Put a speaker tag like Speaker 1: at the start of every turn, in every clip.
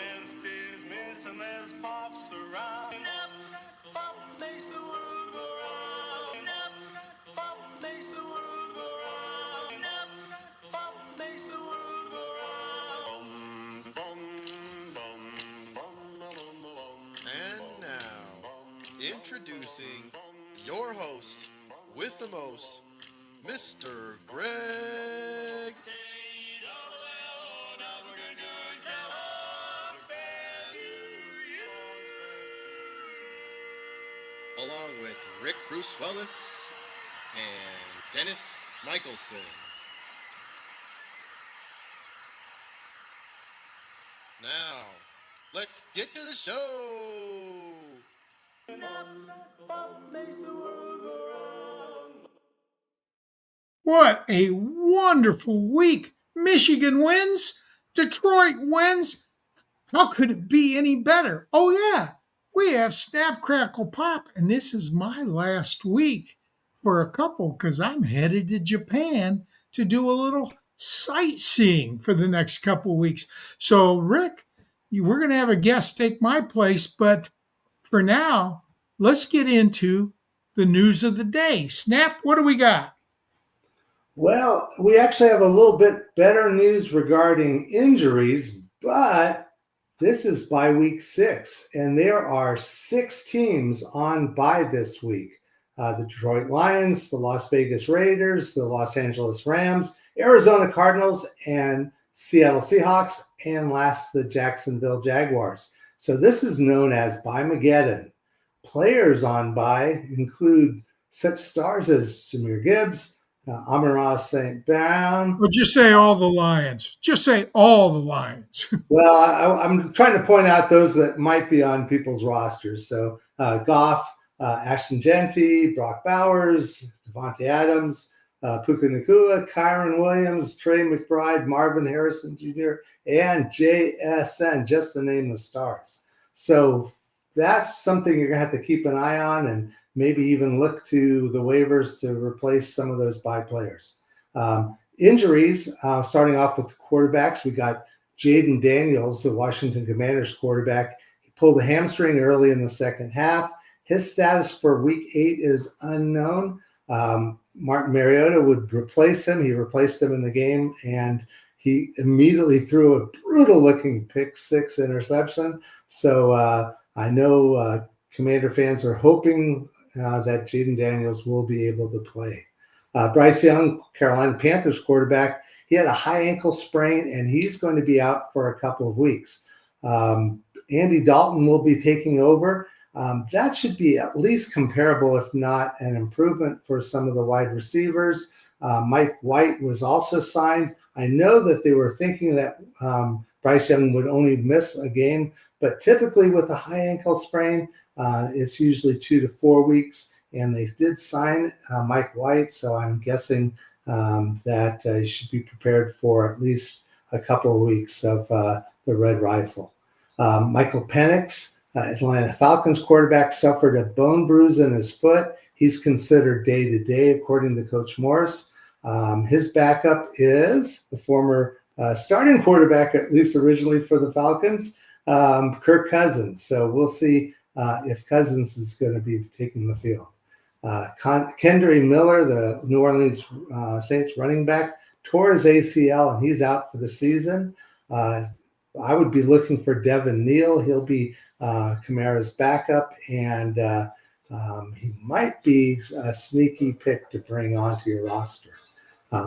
Speaker 1: Best is missing as pops around. Pop makes the world go round. Pop makes the world go round. Pop makes the world go round.
Speaker 2: And now, introducing your host with the most, Mr. Greg along with Rick Brusuelas and Dennis Michelson. Now, let's get to the show.
Speaker 3: What a wonderful week. Michigan wins. Detroit wins. How could it be any better? Oh, yeah, we have Snap, Crackle, Pop, and this is my last week for a couple because I'm headed to Japan to do a little sightseeing for the next couple weeks. So, Rick, we're going to have a guest take my place, but for now, let's get into the news of the day. Snap, what do we got?
Speaker 4: Well, we actually have a little bit better news regarding injuries, but this is by week 6, and there are 6 teams on bye this week. The Detroit Lions, the Las Vegas Raiders, the Los Angeles Rams, Arizona Cardinals, and Seattle Seahawks, and last, the Jacksonville Jaguars. So this is known as Bye-Mageddon. Players on bye include such stars as Jahmyr Gibbs, Amon-Ra St. Brown.
Speaker 3: Well, just say all the Lions. Just say all the Lions.
Speaker 4: Well, I'm trying to point out those that might be on people's rosters. So Goff, Ashton Genty, Brock Bowers, Devontae Adams, Puka Nacua, Kyron Williams, Trey McBride, Marvin Harrison Jr., and JSN, just to name the stars. So that's something you're going to have to keep an eye on and maybe even look to the waivers to replace some of those bye players. Injuries, starting off with the quarterbacks, we got Jaden Daniels, the Washington Commanders quarterback. He pulled a hamstring early in the second half. His status for week 8 is unknown. Martin Mariota would replace him. He replaced him in the game, and he immediately threw a brutal-looking pick-6 interception. So I know Commander fans are hoping that Jaden Daniels will be able to play. Bryce Young, Carolina Panthers quarterback, he had a high ankle sprain, and he's going to be out for a couple of weeks. Andy Dalton will be taking over. That should be at least comparable, if not an improvement for some of the wide receivers. Mike White was also signed. I know that they were thinking that Bryce Young would only miss a game, but typically with a high ankle sprain, it's usually 2 to 4 weeks, and they did sign Mike White, so I'm guessing that he should be prepared for at least a couple of weeks of the Red Rifle. Michael Penix, Atlanta Falcons quarterback, suffered a bone bruise in his foot. He's considered day-to-day, according to Coach Morris. His backup is the former starting quarterback, at least originally for the Falcons, Kirk Cousins. So we'll see if Cousins is going to be taking the field. Kendry Miller, the New Orleans Saints running back, tore his ACL, and he's out for the season. I would be looking for Devin Neal. He'll be Kamara's backup, and he might be a sneaky pick to bring onto your roster.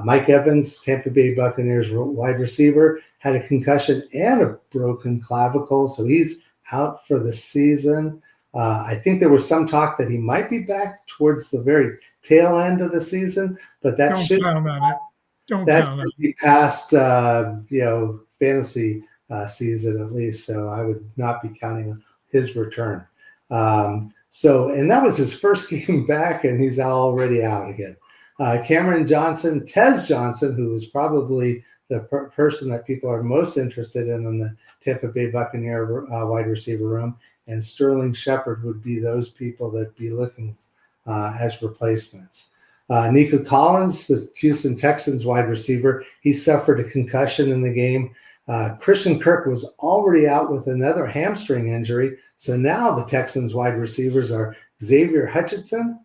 Speaker 4: Mike Evans, Tampa Bay Buccaneers wide receiver, had a concussion and a broken clavicle, so he's out for the season. I think there was some talk that he might be back towards the very tail end of the season, but that should be past fantasy season at least. So I would not be counting on his return. And that was his first game back, and he's already out again. Cameron Johnson, Tez Johnson, who is probably the person that people are most interested in the Tampa Bay Buccaneer wide receiver room, and Sterling Shepard would be those people that be looking as replacements. Nico Collins, the Houston Texans wide receiver, he suffered a concussion in the game. Christian Kirk was already out with another hamstring injury. So now the Texans wide receivers are Xavier Hutchinson,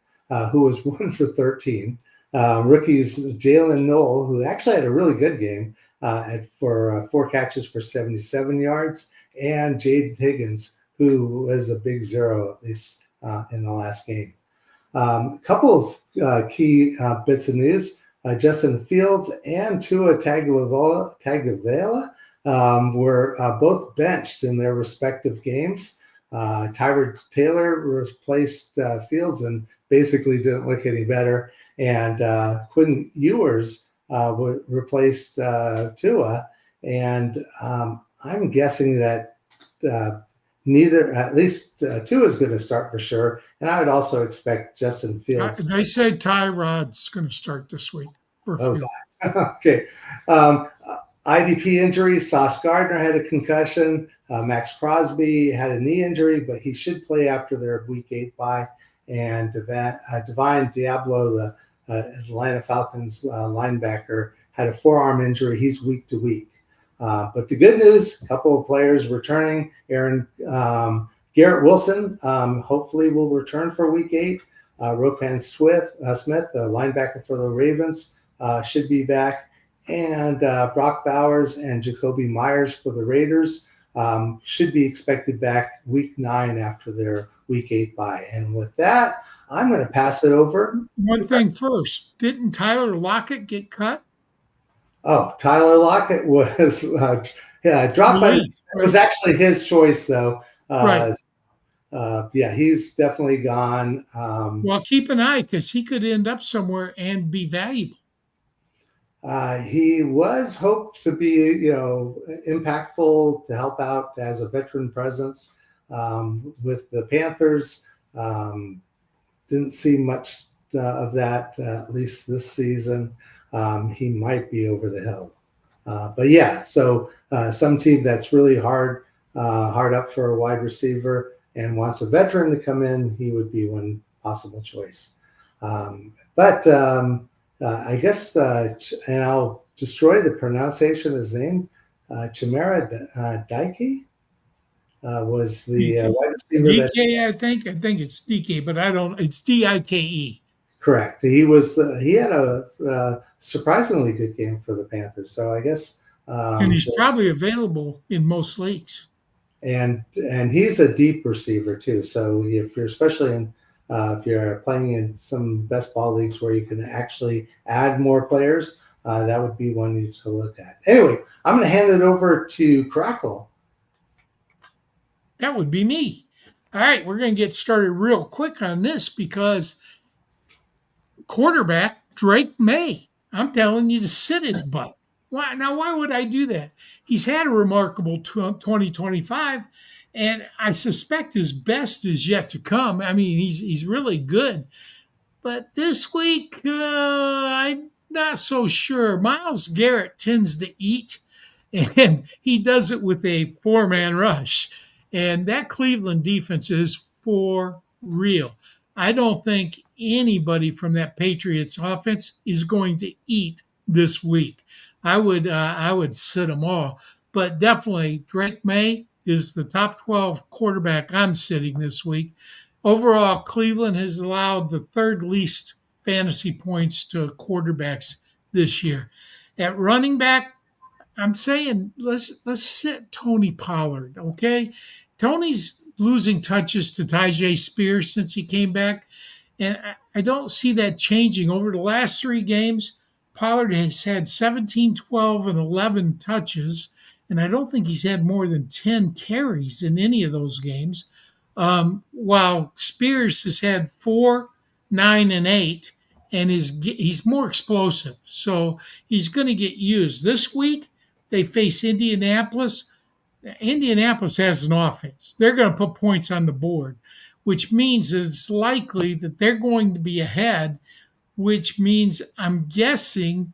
Speaker 4: who was 1 for 13. Rookies Jalen Noel, who actually had a really good game for 4 catches for 77 yards, and Jade Higgins, who was a big zero, at least in the last game. A couple of key bits of news. Justin Fields and Tua Tagovailoa were both benched in their respective games. Tyrod Taylor replaced Fields and basically didn't look any better. And Quinn Ewers replaced Tua. And I'm guessing that neither, at least Tua is going to start for sure. And I would also expect Justin Fields.
Speaker 3: They said Tyrod's going to start this week for Fields.
Speaker 4: Okay. IDP injury. Sauce Gardner had a concussion. Max Crosby had a knee injury, but he should play after their Week 8 bye. And Divine Diablo, the Atlanta Falcons linebacker, had a forearm injury. He's week to week. But the good news, a couple of players returning. Garrett Wilson hopefully will return for Week 8. Roquan Smith, the linebacker for the Ravens, should be back. And Brock Bowers and Jacoby Myers for the Raiders should be expected back Week 9 after their Week 8 bye. And with that, I'm going to pass it over.
Speaker 3: One thing first, didn't Tyler Lockett get cut?
Speaker 4: Oh, Tyler Lockett was dropped by. It was actually his choice, though.
Speaker 3: Right.
Speaker 4: He's definitely gone.
Speaker 3: Well, keep an eye because he could end up somewhere and be valuable.
Speaker 4: He was hoped to be, impactful to help out as a veteran presence with the Panthers. Didn't see much of that, at least this season. He might be over the hill. So some team that's really hard up for a wide receiver and wants a veteran to come in, he would be one possible choice. I guess, and I'll destroy the pronunciation of his name, Chimera Dike was the wide receiver.
Speaker 3: DK, I think it's DK, but it's Dike.
Speaker 4: Correct. He had a surprisingly good game for the Panthers. So I guess.
Speaker 3: And he's probably available in most leagues.
Speaker 4: And he's a deep receiver too. So if you're especially if you're playing in some best ball leagues where you can actually add more players, that would be one to look at. Anyway, I'm going to hand it over to Crackle.
Speaker 3: That would be me. All right, we're going to get started real quick on this because quarterback Drake May, I'm telling you to sit his butt. Why would I do that? He's had a remarkable 2025, and I suspect his best is yet to come. I mean, he's really good. But this week, I'm not so sure. Myles Garrett tends to eat, and he does it with a 4-man rush. And that Cleveland defense is for real. I don't think anybody from that Patriots offense is going to eat this week. I would sit them all. But definitely Drake May is the top 12 quarterback I'm sitting this week. Overall, Cleveland has allowed the third least fantasy points to quarterbacks this year. At running back, I'm saying let's sit Tony Pollard, okay? Tony's losing touches to Tyjae Spears since he came back, and I don't see that changing. Over the last 3 games, Pollard has had 17, 12, and 11 touches, and I don't think he's had more than 10 carries in any of those games, while Spears has had 4, 9, and 8, and he's more explosive. So he's going to get used. This week, they face Indianapolis. Indianapolis has an offense. They're going to put points on the board, which means that it's likely that they're going to be ahead, which means I'm guessing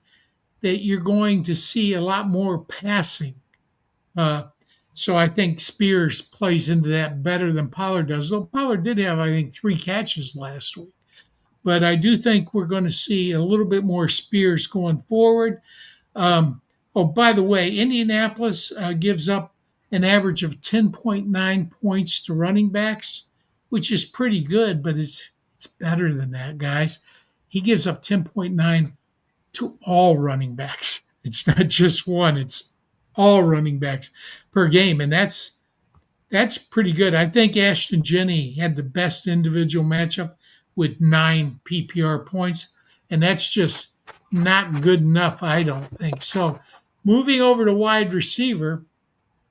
Speaker 3: that you're going to see a lot more passing. So I think Spears plays into that better than Pollard does, though Pollard did have, I think, 3 catches last week. But I do think we're going to see a little bit more Spears going forward. Oh, by the way, Indianapolis gives up an average of 10.9 points to running backs, which is pretty good, but it's better than that, guys. He gives up 10.9 to all running backs. It's not just one, it's all running backs per game. And that's pretty good. I think Ashton Jenney had the best individual matchup with 9 PPR points, and that's just not good enough, I don't think. So moving over to wide receiver,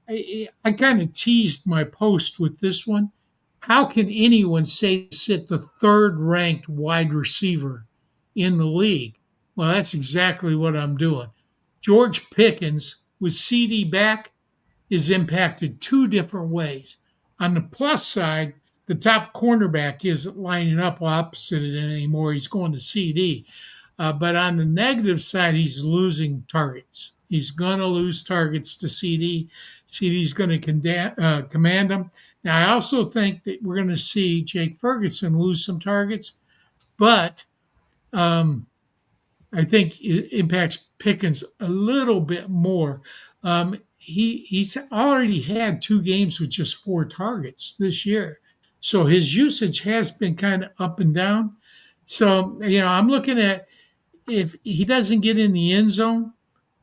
Speaker 3: I kind of teased my post with this one. How can anyone say to sit the third ranked wide receiver in the league? Well, that's exactly what I'm doing. George Pickens, with CD back, is impacted 2 different ways. On the plus side, the top cornerback isn't lining up opposite it anymore. He's going to CD. But on the negative side, he's losing targets. He's going to lose targets to CD. CD's going to command them. Now, I also think that we're going to see Jake Ferguson lose some targets, but I think it impacts Pickens a little bit more. He's already had 2 games with just 4 targets this year. So his usage has been kind of up and down. So, I'm looking at, if he doesn't get in the end zone,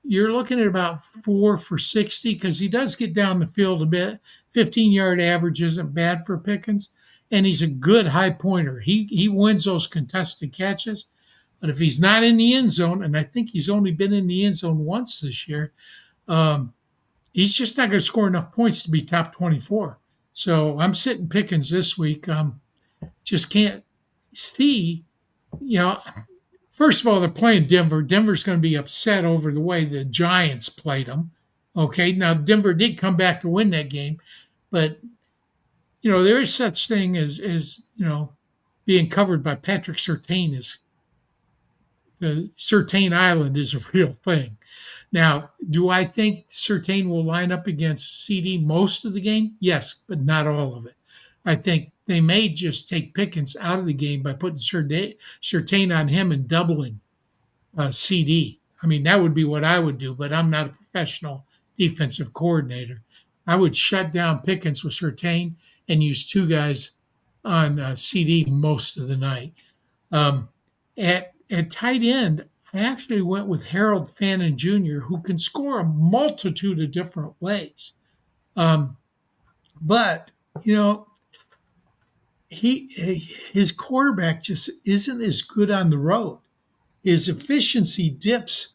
Speaker 3: you're looking at about 4 for 60, because he does get down the field a bit. 15-yard average isn't bad for Pickens, and he's a good high pointer. He wins those contested catches. But if he's not in the end zone, and I think he's only been in the end zone once this year, he's just not going to score enough points to be top 24. So I'm sitting Pickens this week. Just can't see, first of all, they're playing Denver. Denver's going to be upset over the way the Giants played them. Okay, now Denver did come back to win that game, but, there is such thing as being covered by Patrick Surtain. The Surtain Island is a real thing. Now, do I think Surtain will line up against CD most of the game? Yes, but not all of it. I think they may just take Pickens out of the game by putting Surtain on him and doubling CD. I mean, that would be what I would do, but I'm not a professional defensive coordinator. I would shut down Pickens with Surtain and use 2 guys on CD most of the night. At tight end, I actually went with Harold Fannin Jr., who can score a multitude of different ways. But, his quarterback just isn't as good on the road. His efficiency dips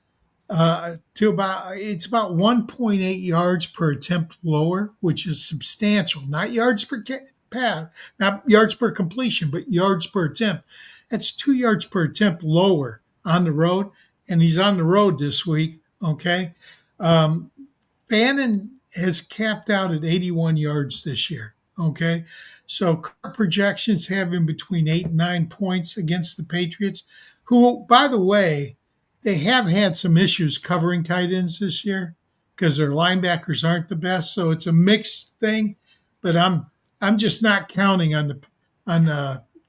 Speaker 3: to about 1.8 yards per attempt lower, which is substantial. Not yards per pass, not yards per completion, but yards per attempt. That's 2 yards per attempt lower on the road, and he's on the road this week, okay? Fannin has capped out at 81 yards this year, okay? So projections have him between 8 and 9 points against the Patriots, who, by the way, they have had some issues covering tight ends this year because their linebackers aren't the best, so it's a mixed thing, but I'm just not counting on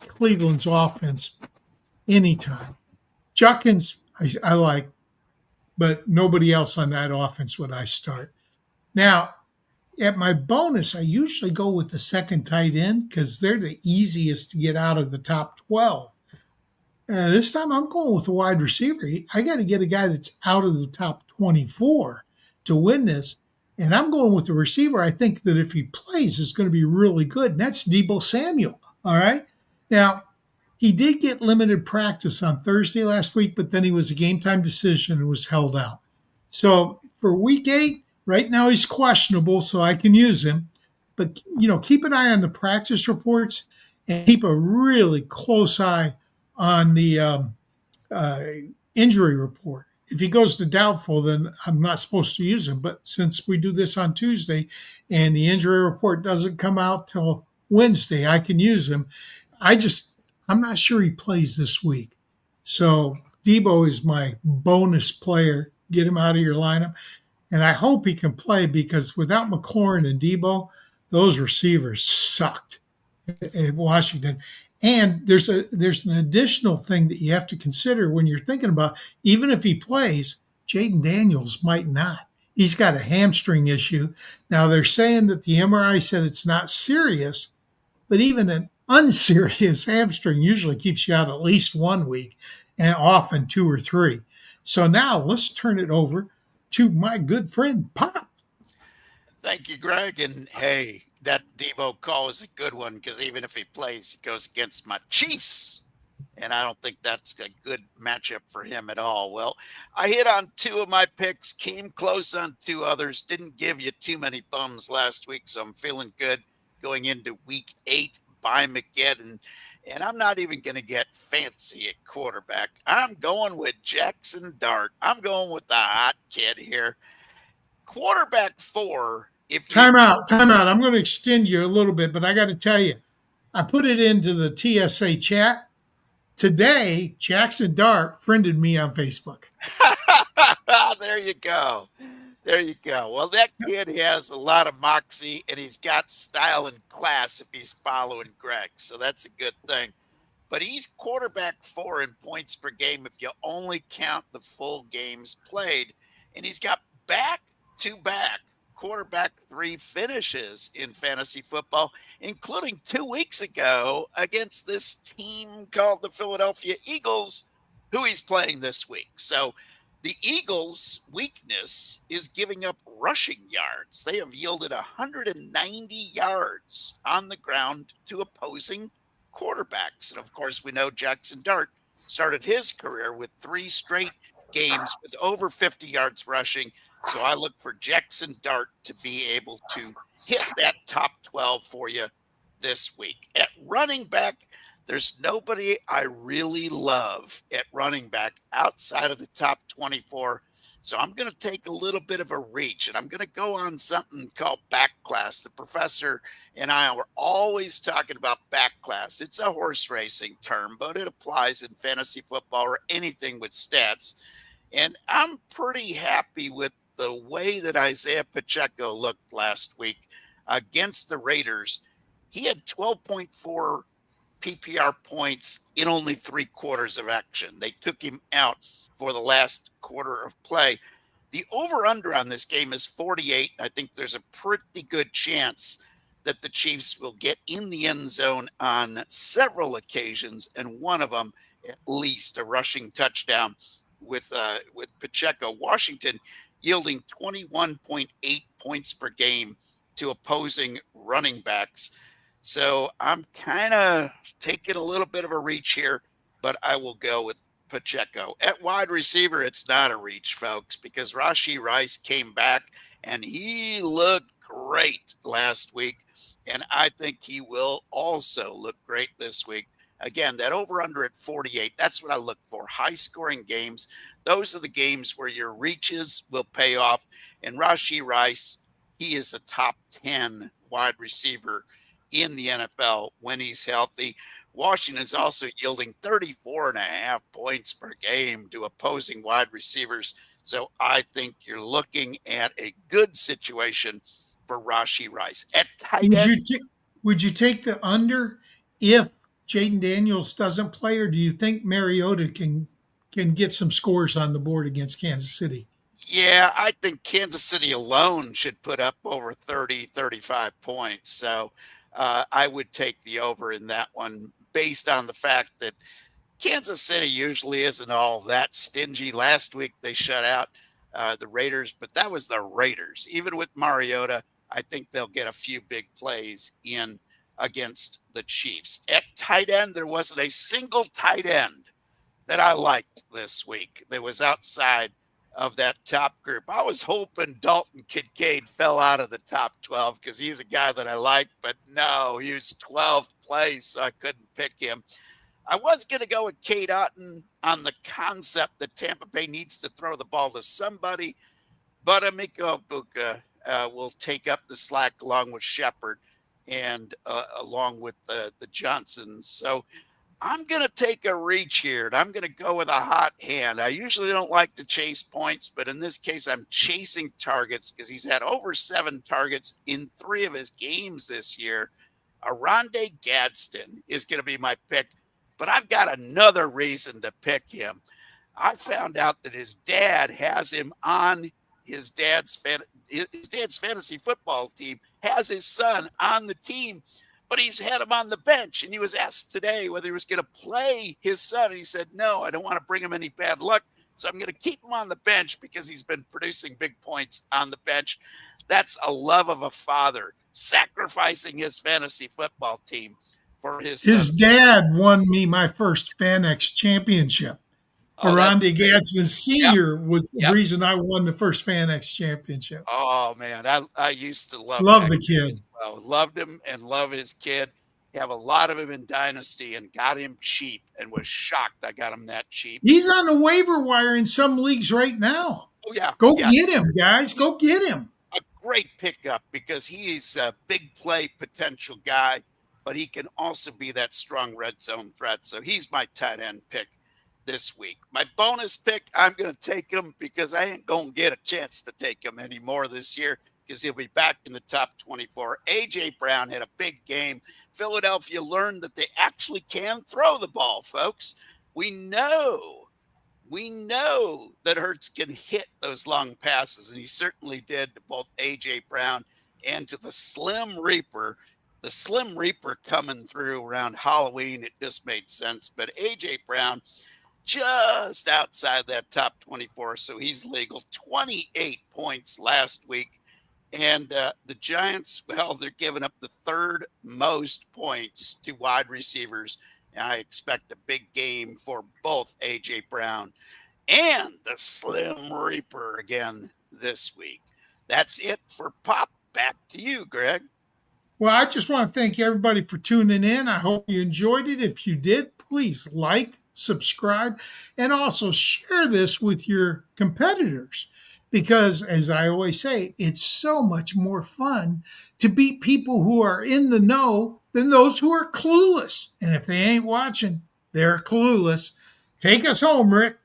Speaker 3: Cleveland's offense anytime. Juckins, I like, but nobody else on that offense would I start. Now, at my bonus, I usually go with the second tight end because they're the easiest to get out of the top 12. This time I'm going with a wide receiver. I got to get a guy that's out of the top 24 to win this. And I'm going with the receiver I think that if he plays is going to be really good, and that's Deebo Samuel. All right? Now, he did get limited practice on Thursday last week, but then he was a game-time decision and was held out. So for week 8, right now he's questionable, so I can use him. But, keep an eye on the practice reports and keep a really close eye on the injury report. If he goes to doubtful, then I'm not supposed to use him. But since we do this on Tuesday and the injury report doesn't come out till Wednesday, I can use him. I'm not sure he plays this week. So Deebo is my bonus player. Get him out of your lineup. And I hope he can play because without McLaurin and Deebo, those receivers sucked at Washington. And there's an additional thing that you have to consider when you're thinking about, even if he plays, Jaden Daniels might not. He's got a hamstring issue. Now, they're saying that the MRI said it's not serious, but even an unserious hamstring usually keeps you out at least 1 week and often 2 or 3. So now let's turn it over to my good friend Pop.
Speaker 5: Thank you, Greg. And hey, that Debo call is a good one because even if he plays, he goes against my Chiefs. And I don't think that's a good matchup for him at all. Well, I hit on 2 of my picks, came close on 2 others, didn't give you too many bums last week. So I'm feeling good going into week 8 by Mageddon. And I'm not even going to get fancy at quarterback. I'm going with Jackson Dart. I'm going with the hot kid here. Quarterback 4. If you
Speaker 3: Time out. I'm going to extend you a little bit, but I got to tell you, I put it into the TSA chat. Today, Jackson Dart friended me on Facebook.
Speaker 5: There you go. There you go. Well, that kid has a lot of moxie and he's got style and class if he's following Greg. So that's a good thing. But he's quarterback 4 in points per game if you only count the full games played. And he's got back-to-back quarterback 3 finishes in fantasy football, including 2 weeks ago against this team called the Philadelphia Eagles, who he's playing this week. So the Eagles' weakness is giving up rushing yards. They have yielded 190 yards on the ground to opposing quarterbacks. And of course, we know Jackson Dart started his career with 3 straight games with over 50 yards rushing. So I look for Jackson Dart to be able to hit that top 12 for you this week. At running back, there's nobody I really love at running back outside of the top 24. So I'm going to take a little bit of a reach, and I'm going to go on something called back class. The professor and I were always talking about back class. It's a horse racing term, but it applies in fantasy football or anything with stats. And I'm pretty happy with the way that Isaiah Pacheco looked last week against the Raiders. He had 12.4 PPR points in only 3 quarters of action. They took him out for the last quarter of play. The over-under on this game is 48. I think there's a pretty good chance that the Chiefs will get in the end zone on several occasions, and one of them at least a rushing touchdown with Pacheco. Washington yielding 21.8 points per game to opposing running backs. So I'm kind of taking a little bit of a reach here, but I will go with Pacheco. At wide receiver, it's not a reach, folks, because Rashee Rice came back and he looked great last week. And I think he will also look great this week. Again, that over-under at 48, that's what I look for. High-scoring games. Those are the games where your reaches will pay off. And Rashee Rice, he is a top 10 wide receiver in the NFL when he's healthy. Washington's also yielding 34.5 points per game to opposing wide receivers. So I think you're looking at a good situation for Rashee Rice. At tight end,
Speaker 3: Would you take the under if Jaden Daniels doesn't play, or do you think Mariota can get some scores on the board against Kansas City?
Speaker 5: yeah, I think Kansas City alone should put up over 30, 35 points. So I would take the over in that one based on the fact that Kansas City usually isn't all that stingy. Last week they shut out the Raiders, but that was the Raiders. Even with Mariota, I think they'll get a few big plays in against the Chiefs. At tight end, there wasn't a single tight end that I liked this week that was outside of that top group. I was hoping Dalton Kincaid fell out of the top 12 because he's a guy that I like, but no, he was 12th place, so I couldn't pick him. I was going to go with Cade Otton on the concept that Tampa Bay needs to throw the ball to somebody, but Emeka Egbuka will take up the slack along with Shepard and along with the Johnsons. So I'm going to take a reach here, and I'm going to go with a hot hand. I usually don't like to chase points, but in this case, I'm chasing targets because he's had over 7 targets in 3 of his games this year. Aronde Gadsden is going to be my pick, but I've got another reason to pick him. I found out that his dad has him on his dad's fantasy football team, has his son on the team, but he's had him on the bench. And he was asked today whether he was going to play his son. And he said, no, I don't want to bring him any bad luck. So I'm going to keep him on the bench because he's been producing big points on the bench. That's a love of a father, sacrificing his fantasy football team for his
Speaker 3: His
Speaker 5: son.
Speaker 3: dad won me my first FanX championship.
Speaker 5: Oh, that's
Speaker 3: Aronde
Speaker 5: great.
Speaker 3: Gadsden Sr. was the
Speaker 5: Yep.
Speaker 3: reason I won the first FanX championship.
Speaker 5: Oh, man, I used to love
Speaker 3: Love
Speaker 5: that
Speaker 3: the kid.
Speaker 5: as well. Loved him and love his kid. Have a lot of him in Dynasty and got him cheap and was shocked I got him that cheap.
Speaker 3: He's on the waiver wire in some leagues right now.
Speaker 5: Oh, yeah.
Speaker 3: Go
Speaker 5: Yeah,
Speaker 3: get him, guys. Go get him.
Speaker 5: a great pickup because he's a big play potential guy, but he can also be that strong red zone threat. So he's my tight end pick this week. My bonus pick, I'm going to take him because I ain't going to get a chance to take him anymore this year because he'll be back in the top 24. A.J. Brown had a big game. Philadelphia learned that they actually can throw the ball, folks. We know that Hurts can hit those long passes, and he certainly did to both A.J. Brown and to the Slim Reaper. The Slim Reaper coming through around Halloween, it just made sense. But A.J. Brown just outside that top 24, so he's legal. 28 points last week. And the Giants, well, they're giving up the third most points to wide receivers. And I expect a big game for both A.J. Brown and the Slim Reaper again this week. That's it for Pop. Back to you, Greg.
Speaker 3: Well, I just want to thank everybody for tuning in. I hope you enjoyed it. If you did, please like, subscribe, and also share this with your competitors. Because, as I always say, it's so much more fun to beat people who are in the know than those who are clueless. And if they ain't watching, they're clueless. Take us home, Rick.